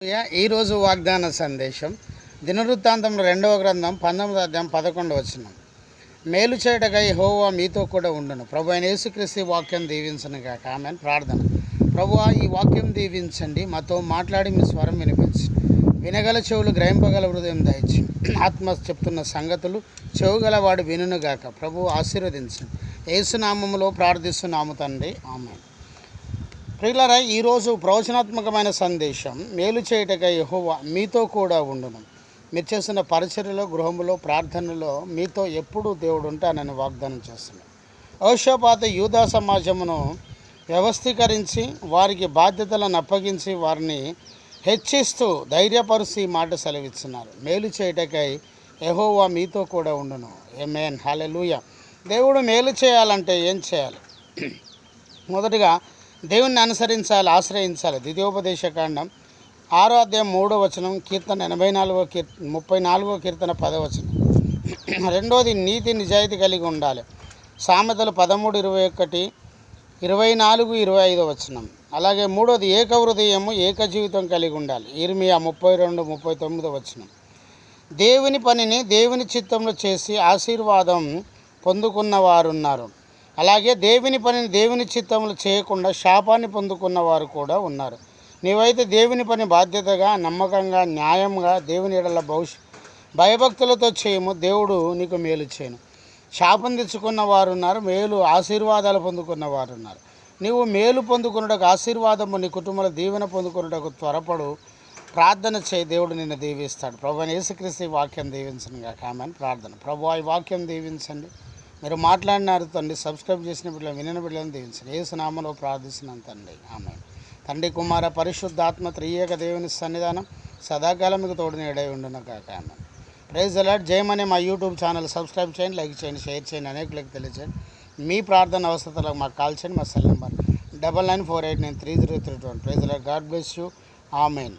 ఈరోజు వాగ్దాన సందేశం దినవృత్తాంతం 2వ గ్రంథం 19వ అధ్యాయం 11వ వచనం. మేలు చేయటకై యెహోవా మీతో కూడా ఉండును. ప్రభు అయిన యేసుక్రీస్తు వాక్యం దీవించను గాక. ఆమేన్. ప్రార్థన. ప్రభువా, ఈ వాక్యం దీవించండి, మాతో మాట్లాడి మీ స్వరం వినిపించి, వినగల చెవులు గ్రహింపగల హృదయం దయచి, ఆత్మ చెప్తున్న సంగతులు చెవుగలవాడు వినుగాక. ప్రభు ఆశీర్వదించండి. యేసునామములో ప్రార్థిస్తున్నాము తండ్రి. ఆమేన్. ప్రియులారా, ఈరోజు ప్రవచనాత్మకమైన సందేశం మేలు చేయటకై యెహోవా మీతో కూడా ఉండును. మీరు చేస్తున్న పరిచర్యలో, గృహంలో, ప్రార్థనలో మీతో ఎప్పుడూ దేవుడు ఉంటానని వాగ్దానం చేస్తున్నాడు. యెహోషాపాతు యూదా సమాజమును వ్యవస్థీకరించి వారికి బాధ్యతలను అప్పగించి వారిని హెచ్చిస్తూ ధైర్యపరిచి మాట సెలవిస్తున్నారు. మేలు చేయటకై యెహోవా మీతో కూడా ఉండును. ఆమేన్. హల్లెలూయా. దేవుడు మేలు చేయాలంటే ఏం చేయాలి? మొదటిగా దేవుణ్ణి అనుసరించాలి, ఆశ్రయించాలి. ద్వితీయోపదేశకాండం 6వ అధ్యాయం 3వ వచనం, కీర్తన 34వ కీర్తన 10వ వచనం. రెండోది నీతి నిజాయితీ కలిగి ఉండాలి. సామెతలు 13:21, 24-25 వచనం. అలాగే మూడోది ఏక హృదయము, ఏక జీవితం కలిగి ఉండాలి. ఇర్మియా 32-39 వచనం. దేవుని పనిని దేవుని చిత్తంలో చేసి ఆశీర్వాదం పొందుకున్న వారున్నారు. అలాగే దేవుని పనిని దేవుని చిత్తములు చేయకుండా శాపాన్ని పొందుకున్న వారు కూడా ఉన్నారు. నీవైతే దేవుని పని బాధ్యతగా, నమ్మకంగా, న్యాయంగా దేవుని ఎడల భయభక్తులతో చేయము. దేవుడు నీకు మేలు చేయను. శాపం తెచ్చుకున్న వారు ఉన్నారు, మేలు ఆశీర్వాదాలు పొందుకున్న వారు ఉన్నారు. నీవు మేలు పొందుకున్నటకు, ఆశీర్వాదము నీ కుటుంబంలో దీవెన పొందుకున్నటకు త్వరపడు. ప్రార్థన చేయి, దేవుడు నిన్ను దీవిస్తాడు. ప్రభు అయిన యేసుక్రీస్తు ఈ వాక్యం దీవించను గాక. ఆమేన్. ప్రార్థన. ప్రభు ఈ వాక్యం దీవించండి. మీరు మాట్లాడినారు తండ్రి. సబ్స్క్రైబ్ చేసిన బిడ్డలు, వినిన బిడ్డలను దీవించండి. యేసు నామములో ప్రార్థిస్తున్నాను తండ్రి. ఆమేన్. తండ్రి, కుమార, పరిశుద్ధాత్మ త్రియేక దేవుని సన్నిధానం సదాకాలం మీకు తోడు నీడై ఉండును గాక. ఆమేన్. Praise the Lord. జయమనే మా యూట్యూబ్ ఛానల్ సబ్స్క్రైబ్ చేయండి, లైక్ చేయండి, షేర్ చేయండి, అనేకులకు తెలియచేయండి. మీ ప్రార్థన అవసరాలకు మాకు కాల్ చేయండి. మా cell number 9948930321. Praise the Lord. God bless you. Amen.